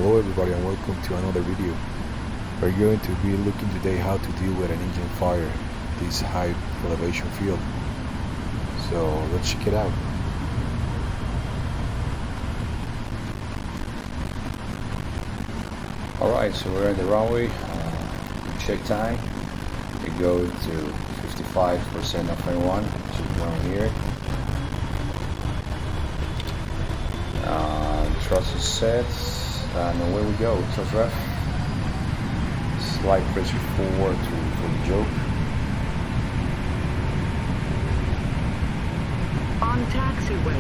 Hello everybody and welcome to another video. We're going to be looking today how to deal with an engine fire, this high elevation field. So let's check it out. Alright, so we're at the runway. Check time. We go to 55% of F1, which is down here. Thrust is set, and away we go. Thrust ref. Slight pressure forward for the joke. On taxiway.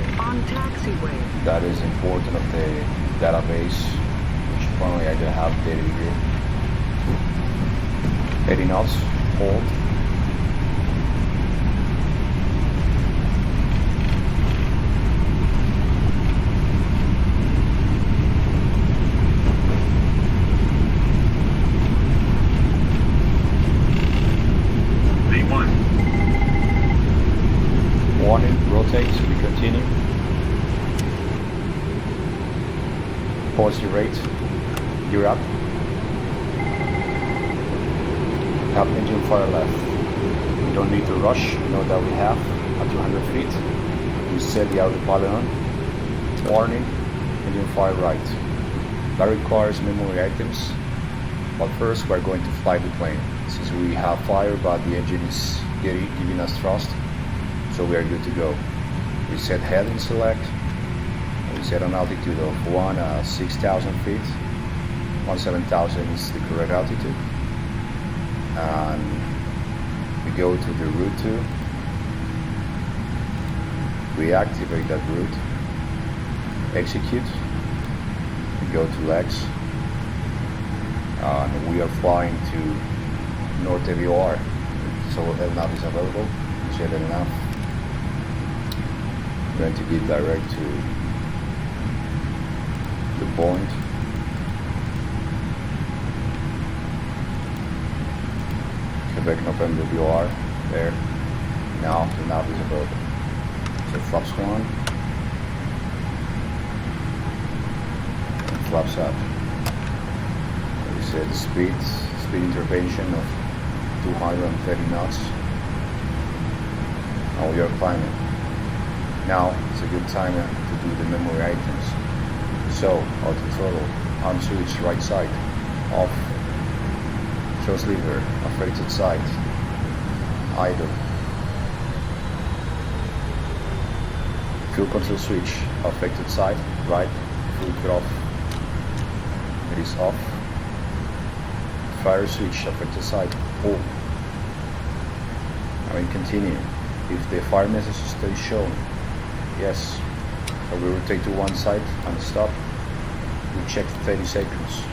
That is important of the database, which finally I don't have data here. 80 knots, hold. Warning, rotate, we continue. Pause your rate, gear up. Have engine fire left. We don't need to rush, we know that we have at 200 feet. We set the autopilot on. Warning, engine fire right. That requires memory items, but first we're going to fly the plane. Since we have fire but the engine is giving us thrust, so we are good to go. We set heading select. We set an altitude of 6,000 feet. 7,000 is the correct altitude. And we go to the route 2. We activate that route. Execute. We go to legs. And we are flying to North AVOR. So LNAV is available. Set LNAV. Going to get direct to the point. Quebec November VOR there. Now the nav is available. So flaps 1 and flaps up. We set the speed intervention of 230 knots. Now we are climbing. Now it's a good time to do the memory items. So auto throttle, on switch right side, off, thrust lever, affected side, idle, fuel control switch, affected side, right, fuel cut off, it is off, fire switch, affected side, pull. I mean continue. If the fire message is still shown, yes, so we rotate to one side and stop. We check 30 seconds.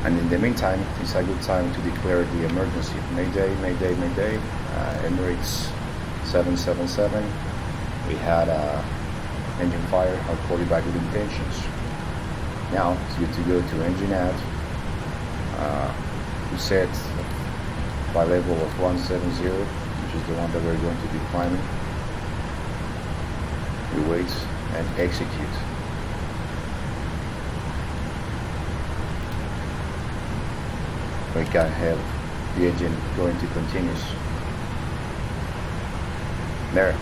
And in the meantime, it's a good time to declare the emergency. Mayday, Mayday, Mayday. Emirates 777. We had engine fire. I'll call you back with intentions. Now it's good to go to engine add. We set by level of 170, which is the one that we're going to be climbing. We wait and execute. We can have the engine going to continuous. There.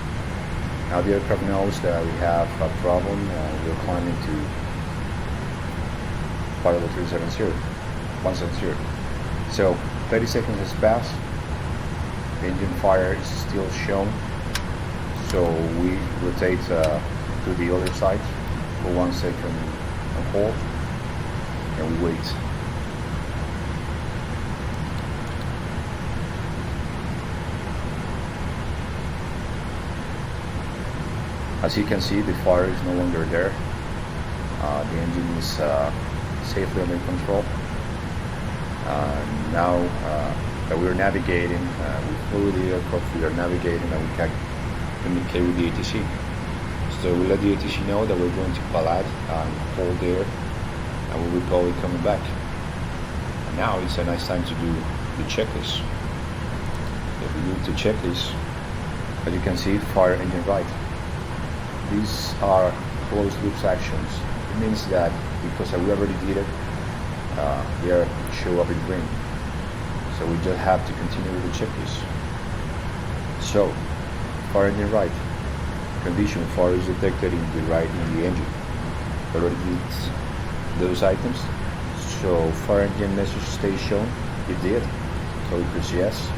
Now the aircraft knows that we have a problem. We're climbing to level 170. So 30 seconds has passed. The engine fire is still shown. So we rotate to the other side for 1 second and hold, and we wait. As you can see, the fire is no longer there. The engine is safely under control. Now that we're navigating, we flew the aircraft, we are navigating, and we can communicate with the ATC. So we let the ATC know that we're going to Palad and hold there, and we will probably coming back. And now it's a nice time to do the checklist. If we move to checklist, as you can see, fire engine right. These are closed loops actions. it means that because we already did it, they are show up in green. So we just have to continue with the checklist. So, fire engine right. Condition fire is detected in the engine. Already did those items. So fire engine message stays shown. It did. So it goes yes.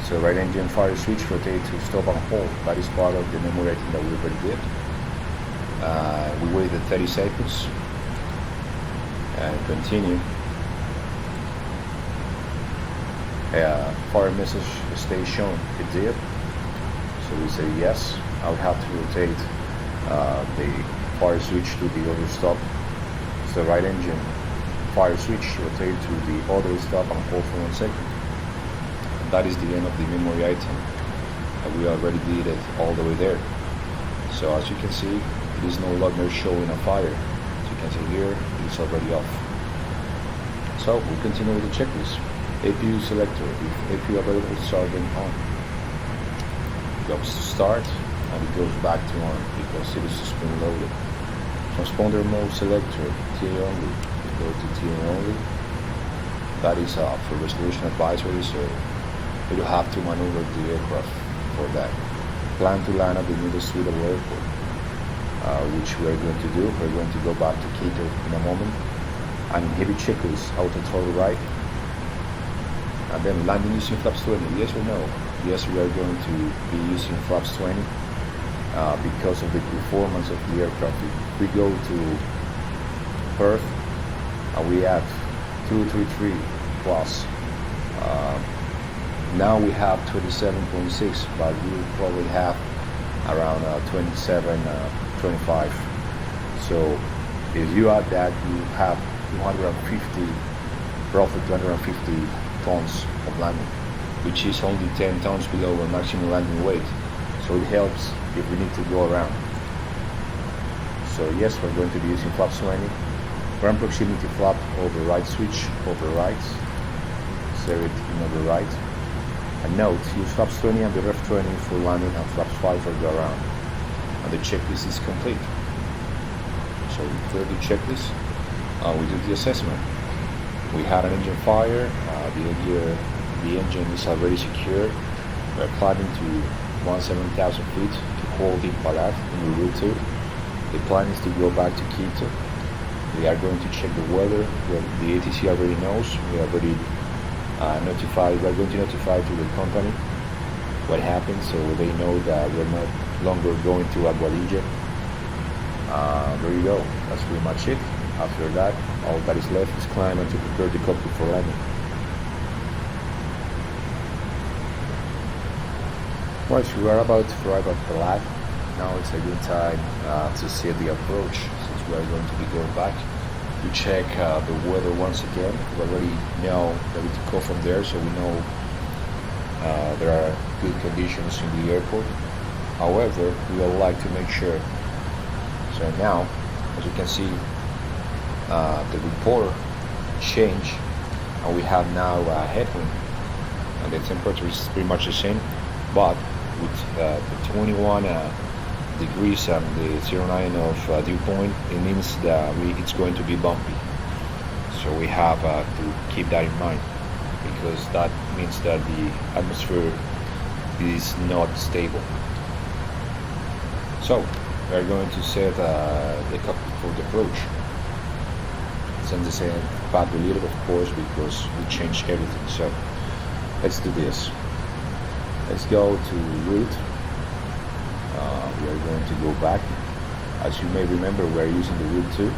So right engine fire switch rotate to stop and hold. That is part of the memory item that we already did. We waited 30 seconds and continue. Fire message stays shown. It did. So we say yes. I would have to rotate the fire switch to the other stop. So right engine fire switch rotate to the other stop and hold for 1 second. And that is the end of the memory item. And we already did it all the way there. So as you can see, it is no longer showing a fire. As you can see here, it is already off. So we continue with the checklist. APU selector, if APU available, start then on. Goes to start and it goes back to on because it is spring loaded. Transponder mode selector, TA only. We go to TA only. That is for restoration advisory, so you don't have to maneuver the aircraft for that. Plan to land at the newest suitable airport, which we are going to do. We're going to go back to Quito in a moment. And in heavy checklist, auto throttle right. And then landing using flaps 20, yes or no? Yes, we are going to be using flaps 20 because of the performance of the aircraft. If we go to Perth and we have 233 plus, now we have 27.6, but we will probably have around 27, 25. So if you add that, you have 250, roughly 250 tons of landing, which is only 10 tons below our maximum landing weight. So it helps if we need to go around. So yes, we're going to be using flaps 20. Ground proximity flap override switch, overrides. Set it in override. And note, use flaps 20 and the ref 20 for landing and flaps 5 for go around. And the checklist is complete. So we clear the checklist. We do the assessment. We had an engine fire. The engine is already secured. We're climbing to 17,000 feet to hold in Palat in the route 2. The plan is to go back to Quito. We are going to check the weather. The ATC already knows. We already notified. We're going to notify to the company what happened, so they know that we're not longer going to Aguadilla. There you go. That's pretty much it. After that, all that is left is climb and to prepare the cockpit for landing. Right, so we are about to arrive at Palat. Now it's a good time to set the approach, since we are going to be going back to check the weather once again. We already know that we took off from there, so we know there are good conditions in the airport. However, we would like to make sure. So now, as you can see, the report changed, and we have now a headwind, and the temperature is pretty much the same, but with the 21 degrees and the 09 of dew point, it means that it's going to be bumpy. So we have to keep that in mind, because that means that the atmosphere is not stable. So we are going to set the cockpit for the approach. It's on the same path related, of course, because we changed everything. So let's do this. Let's go to route. We are going to go back. As you may remember, we are using the route 2.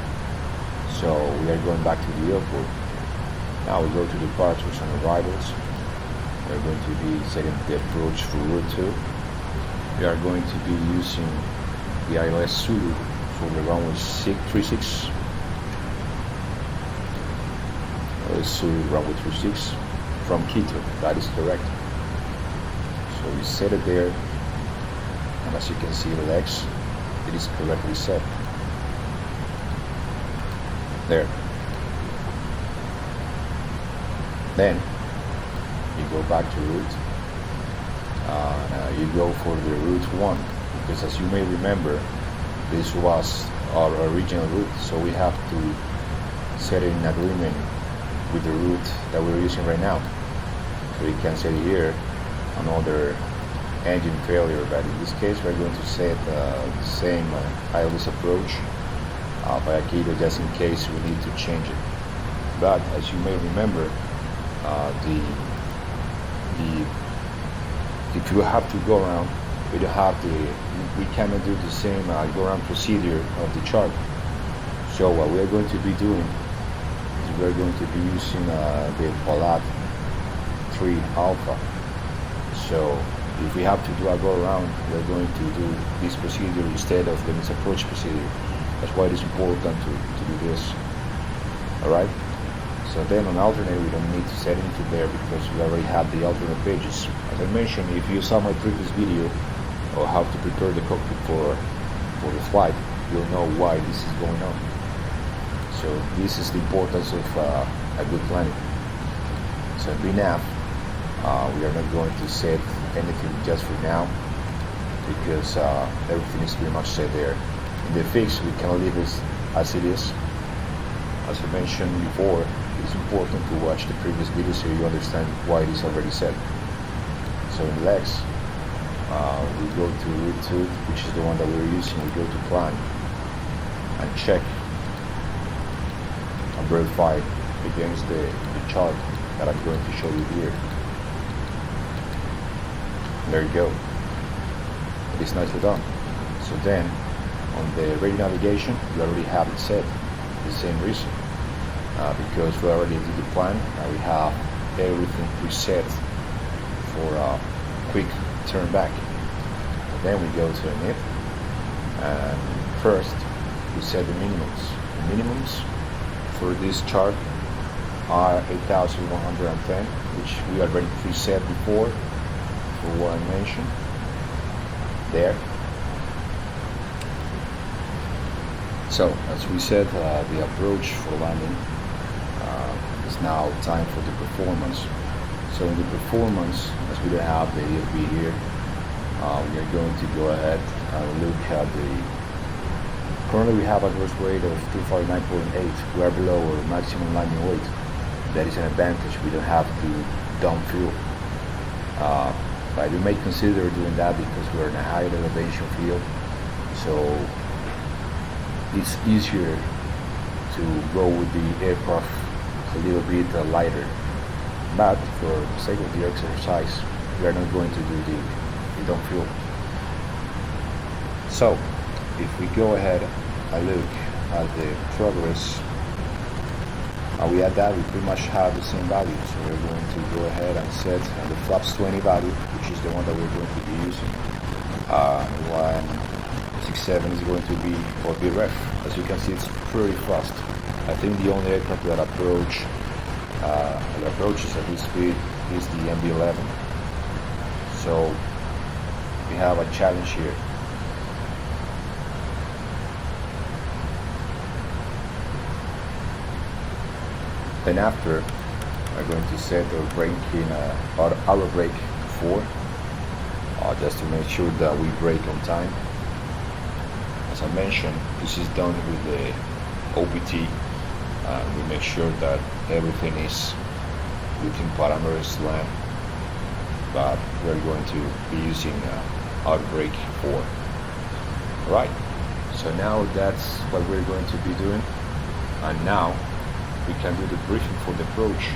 So we are going back to the airport. Now we go to departures and arrivals. We are going to be setting the approach for route 2. We are going to be using the ILS Zulu for the runway 36. Zulu runway 36 from Quito. That is correct. So we set it there, and as you can see the legs, it is correctly set. There. Then you go back to route, you go for the route 1, because as you may remember, this was our original route, so we have to set it in agreement with the route that we're using right now. So we can set here another engine failure, but in this case we're going to set the same ILS approach by Quito, just in case we need to change it. But as you may remember, if you have to go around, we cannot do the same go around procedure of the chart. So what we are going to be doing is we're going to be using the Polat 3 Alpha. So if we have to do a go around, we're going to do this procedure instead of the misapproach procedure. That's why it is important to do this. Alright? So then on alternate, we don't need to set anything there because we already have the alternate pages. As I mentioned, if you saw my previous video on how to prepare the cockpit for the flight, you'll know why this is going on. So this is the importance of a good planning. So in VNAV, we are not going to set anything just for now because everything is pretty much set there. In the fix, we can leave it as it is. As I mentioned before, it's important to watch the previous video so you understand why it is already set. So in legs, we go to route 2, which is the one that we're using. We go to plan and check and verify against the chart that I'm going to show you here. There you go. It is nicely done. So then on the radio navigation, we already have it set. The same reason, because we already did the plan and we have everything preset for a quick turn back. And then we go to init, and first we set the minimums. The minimums for this chart are 8,110, which we already preset before for what I mentioned there. So, as we said, the approach for landing is now time for the performance. So in the performance, as we don't have the EFB here, we are going to go ahead and look at currently we have a gross weight of 249.8. We are below our maximum landing weight. That is an advantage. We don't have to dump fuel. But we may consider doing that because we're in a high elevation field. So it's easier to go with the aircraft a little bit lighter. But for the sake of the exercise, we are not going to do the dump fuel. So if we go ahead and look at the progress, we add that, we pretty much have the same value. So we're going to go ahead and set the flaps 20 value, which is the one that we're going to be using. 167 is going to be for VREF. As you can see, it's pretty fast. I think the only aircraft that approaches at this speed is the MB-11. So we have a challenge here. Then after, we're going to set our brake in auto brake 4, just to make sure that we brake on time. As I mentioned, this is done with the OPT. We make sure that everything is within parameters land, but we're going to be using auto brake 4. Alright, so now that's what we're going to be doing, and now we can do the briefing for the approach.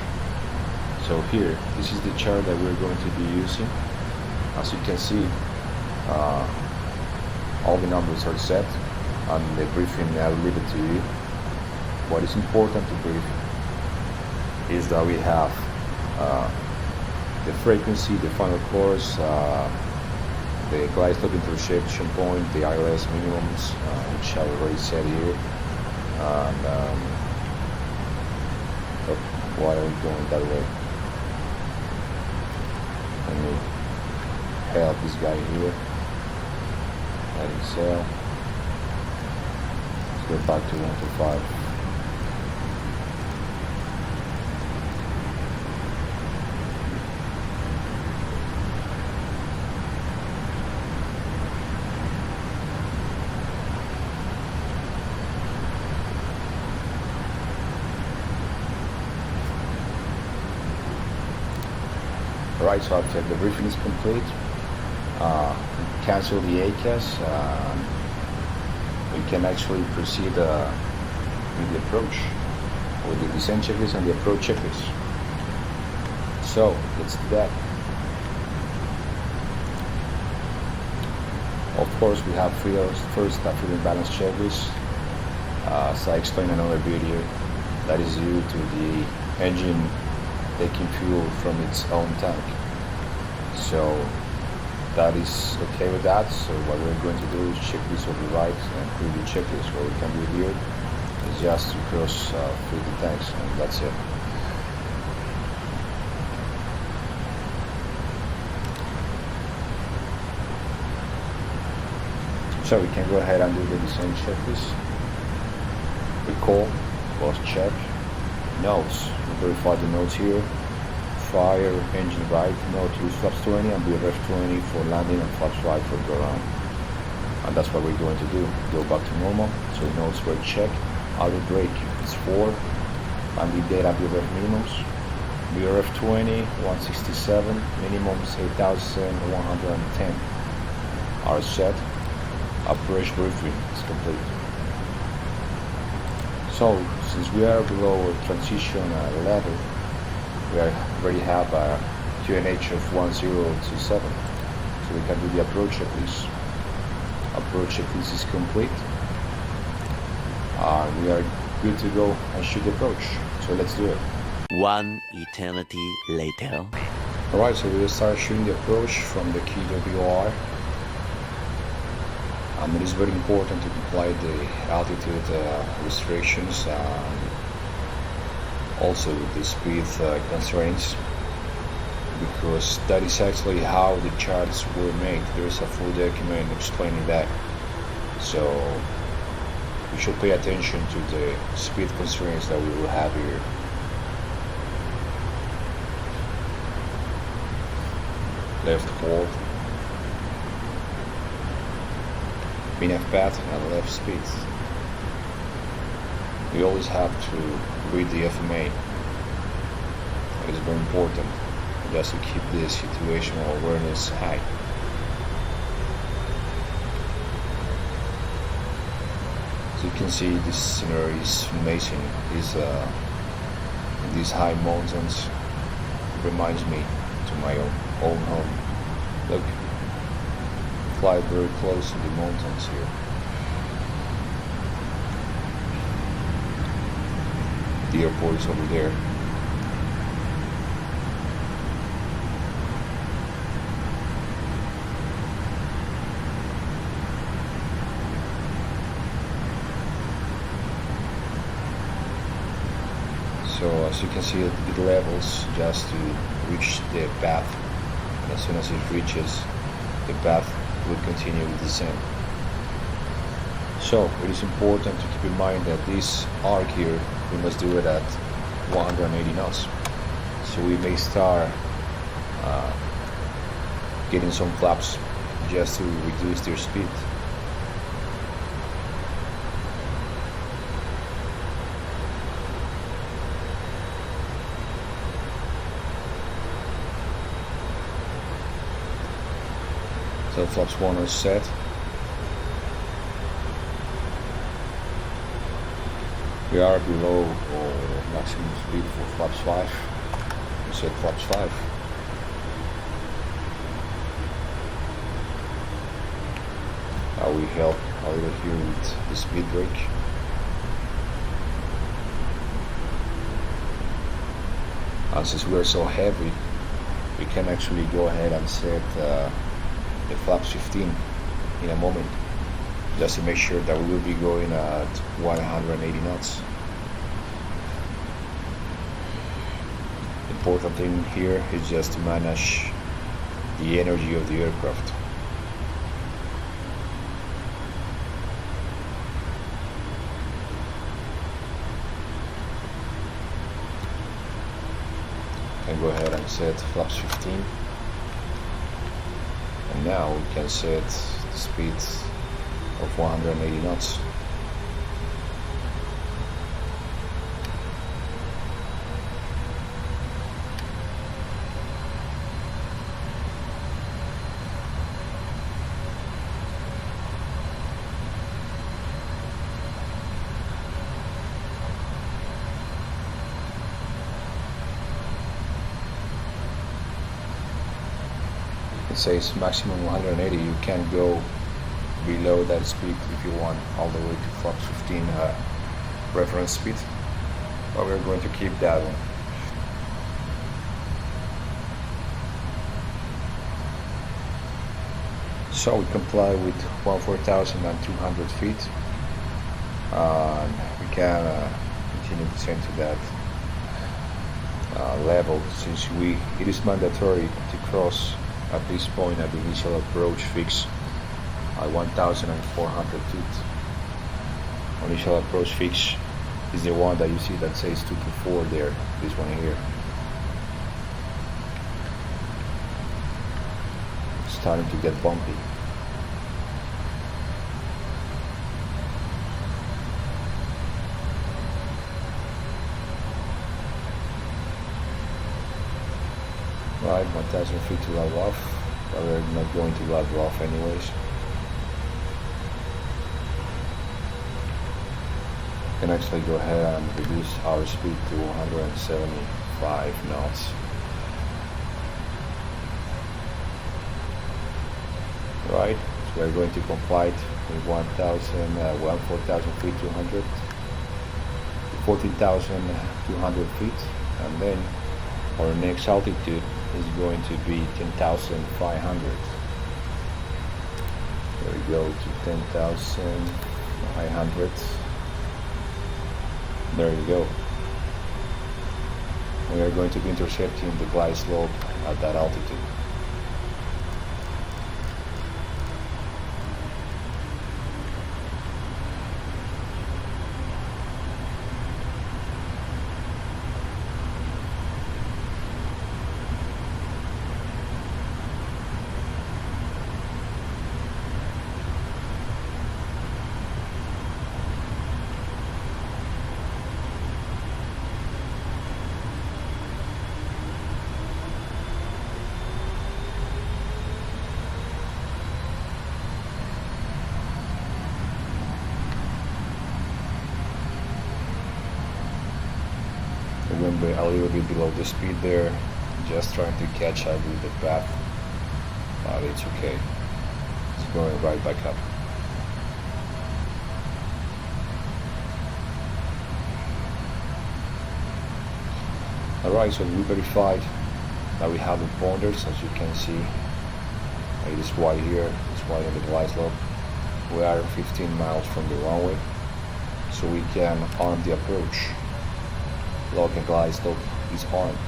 So here, this is the chart that we're going to be using. As you can see, all the numbers are set, and the briefing I'll leave it to you. What is important to brief is that we have the frequency, the final course, the glide slope intersection point, the ILS minimums, which I already said here, and why are we going that way? Let me help this guy here. Heading sail. Let's go back to 125. Alright, so after the briefing is complete, cancel the ACAS, we can actually proceed with the approach, with the descent checklist and the approach checklist. So, let's do that. Of course, we have first fuel and balance checklist. As I explained in another video, that is due to the engine taking fuel from its own tank. So that is okay with that. So what we're going to do is check this over the right and preview checklist. What we can do here is just to cross through the tanks, and that's it. So we can go ahead and do the descent checklist. Recall, boss check, notes. We verify the notes here. Fire, engine right, note use flaps 20 and BRF 20 for landing and flaps right for go around. And that's what we're going to do. Go back to normal. So notes were checked. Auto brake is 4. Landing data BRF minimums. BRF 20, 167, minimums 8,110 are set. Operation briefing is complete. So, since we are below transition level, we already have a QNH of 1027. So we can do the approach checklist. Approach checklist is complete. We are good to go and shoot the approach. So let's do it. One eternity later. Alright, so we'll start shooting the approach from the Quito VOR. It is very important to comply the altitude restrictions, also the speed constraints, because that is actually how the charts were made. There is a full document explaining that. So we should pay attention to the speed constraints that we will have here. Left hold. VNAV path and left speeds. We always have to read the FMA. It is very important just to keep the situational awareness high. As you can see, this scenery is amazing. These high mountains reminds me to my own home. Look. Fly very close to the mountains here. The airport is over there. So as you can see, it levels just to reach the path. And as soon as it reaches the path, will continue with the descent. So it is important to keep in mind that this arc here, we must do it at 180 knots. So we may start getting some flaps just to reduce their speed. So flaps 1 are set. We are below maximum speed for flaps 5. We set flaps 5. Now we help a little here with the speed brake. And since we are so heavy, we can actually go ahead and set the flaps 15 in a moment, just to make sure that we will be going at 180 knots. The important thing here is just to manage the energy of the aircraft. Can go ahead and set flaps 15. And now we can set the speed of 180 knots. It says maximum 180. You can go below that speed if you want, all the way to Fox 15 reference speed, but we're going to keep that one. So we comply with 14,200 feet, and we can continue descent to that level, since it is mandatory to cross at this point at the initial approach fix at 1,400 feet. Initial approach fix is the one that you see that says 224 there, this one here. It's starting to get bumpy. Right, 1,000 feet to level off, but we're not going to level off anyways. We can actually go ahead and reduce our speed to 175 knots. Right, so we're going to comply with 4,000 feet, 14,200 feet, and then our next altitude is going to be 10,500. There we go to 10,500. There you go. We are going to be intercepting the glide slope at that altitude. Remember, a little bit below the speed there, just trying to catch up with the path, but it's okay. It's going right back up. Alright, so we verified that we have the pointers, as you can see. It is white here, it's white on the glide slope. We are 15 miles from the runway, so we can arm the approach. Lock and glide slope is armed.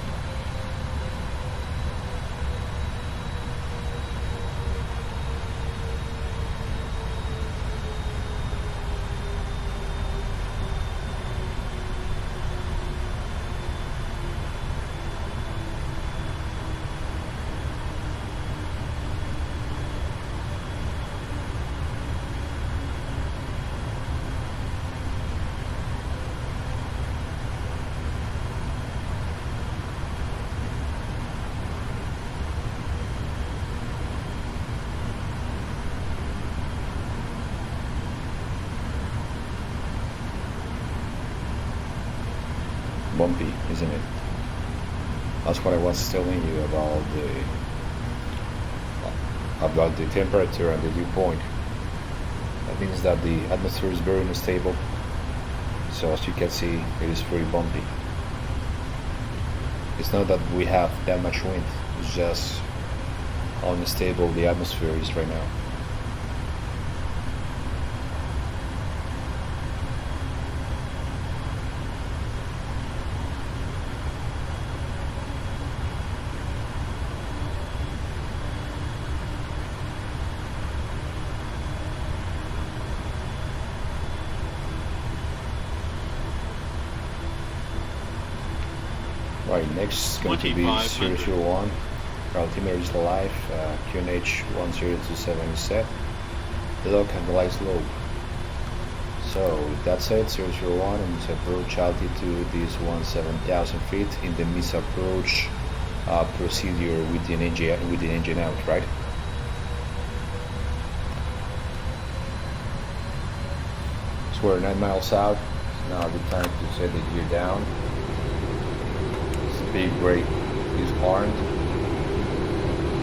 Bumpy, isn't it? That's what I was telling you about the temperature and the dew point. That means that the atmosphere is very unstable. So as you can see, it is pretty bumpy. It's not that we have that much wind, it's just how unstable the atmosphere is right now. Right, next is going to be 001. Our altimeter is alive, QNH 1027 is set. Lock and glide slope. So with that said, 001 and its approach altitude is 17,000 feet in the miss approach procedure with the engine out, right? So we're 9 miles out. It's now the time to set the gear down. Speed brake is armed,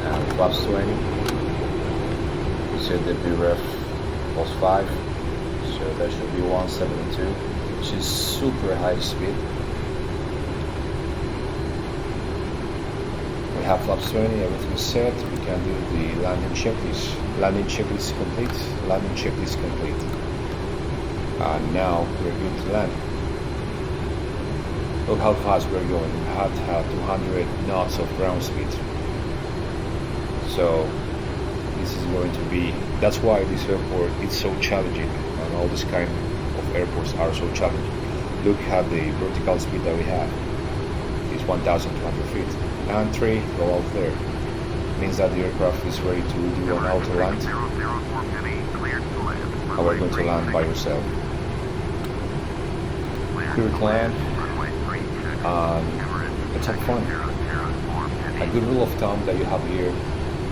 and flaps 20. We set the V4.5, so that should be 172, which is super high speed. We have flaps 20, everything is set. We can do the landing checklist. Landing checklist complete. Landing checklist complete. And now we're good to land. Look how fast we're going. We have 200 knots of ground speed. So this is going to be, that's why this airport is so challenging, and all this kind of airports are so challenging. Look at the vertical speed that we have. It's 1,200 feet. And 3 go out there. Means that the aircraft is ready to do an auto land. And we're going to land by yourself. Clear to land. Let's have fun. A good rule of thumb that you have here,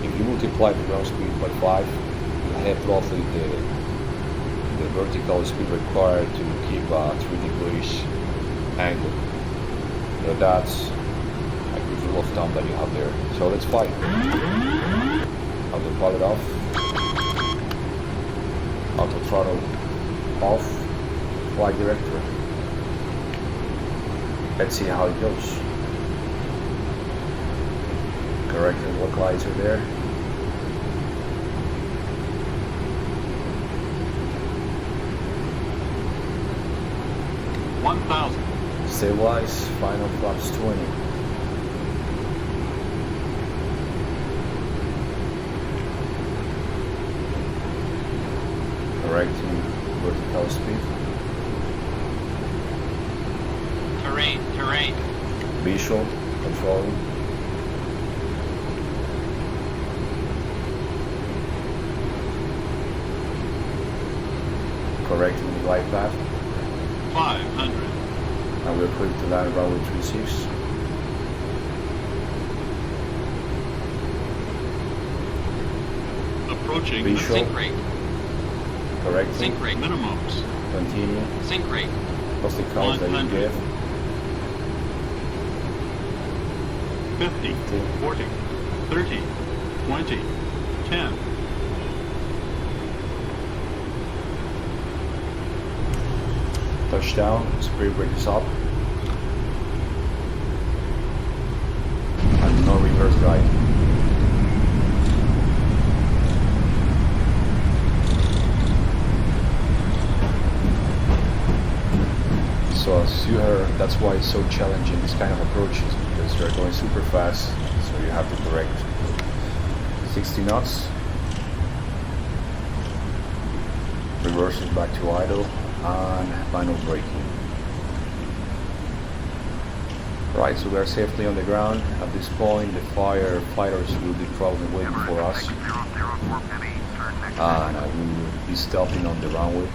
if you multiply the ground speed by 5, you have roughly the vertical speed required to keep a 3 degrees angle. So that's a good rule of thumb that you have there. So let's fly. Autopilot off. Auto throttle off. Flight director. Let's see how it goes. Correcting localizer there. Stabilize, final flaps 20. Correcting vertical speed. Terrain. Visual, controlling. Correcting the glide path. 500. And we're clear to land runway 36. Approaching Visual. the sink rate. Correcting. Sink rate minimums. Continue. Sink rate. What's the count that you 100. give? 50, 40, 30, 20, 10. Touchdown. Speed brake is up. And no reverse drive. So as you heard, that's why it's so challenging, this kind of approaches, because they're going super fast, so you have to correct 60 knots, reverses back to idle, and final braking. Right, so we are safely on the ground. At this point, the firefighters will be probably waiting for us, and I will be stopping on the runway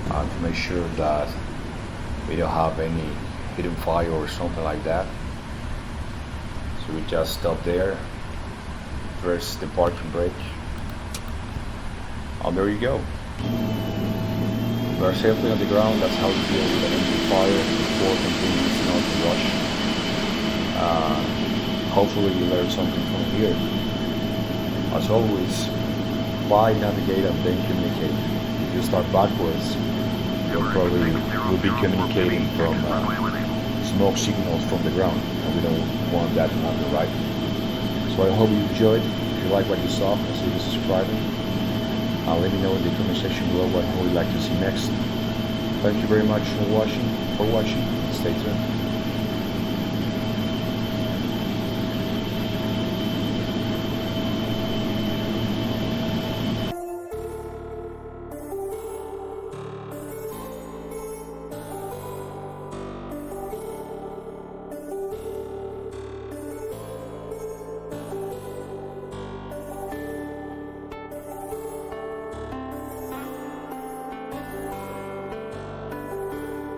to make sure that we don't have any hidden fire or something like that. So we just stop there, press the parking brake, and there you go. We are safely on the ground. That's how we deal with an engine fire before continuing not to rush. Hopefully you learned something from here. As always, fly, navigate, and then communicate. If you start backwards, you'll probably will be communicating from smoke signals from the ground, and we don't want that to happen, right? So I hope you enjoyed. If you like what you saw, consider subscribing. Let me know in the comment section below what you would like to see next. Thank you very much for watching. Stay tuned.